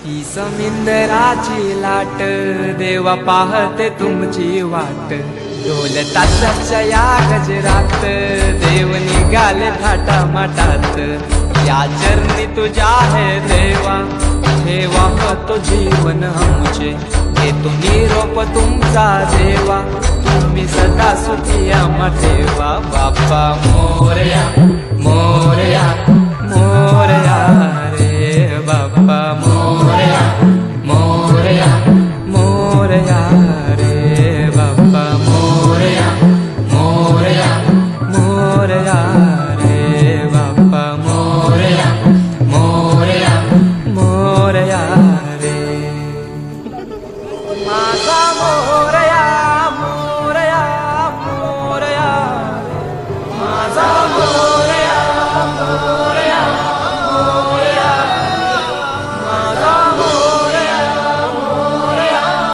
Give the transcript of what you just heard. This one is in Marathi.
ती समिंदराची लाट देवा पाहते तुमची वाट ढोल ताशाच्या या गजरात देव निघाले थाटा माटात या चरणी तुझ्या है देवा ठेवा तो जीवन आमचे घेतो निरोप तुमचा देवा तुम्ही सदा सुखी आम्हा ठेवा बाप्पा मोरया मोरया मोरया रे बाप्पा मोरया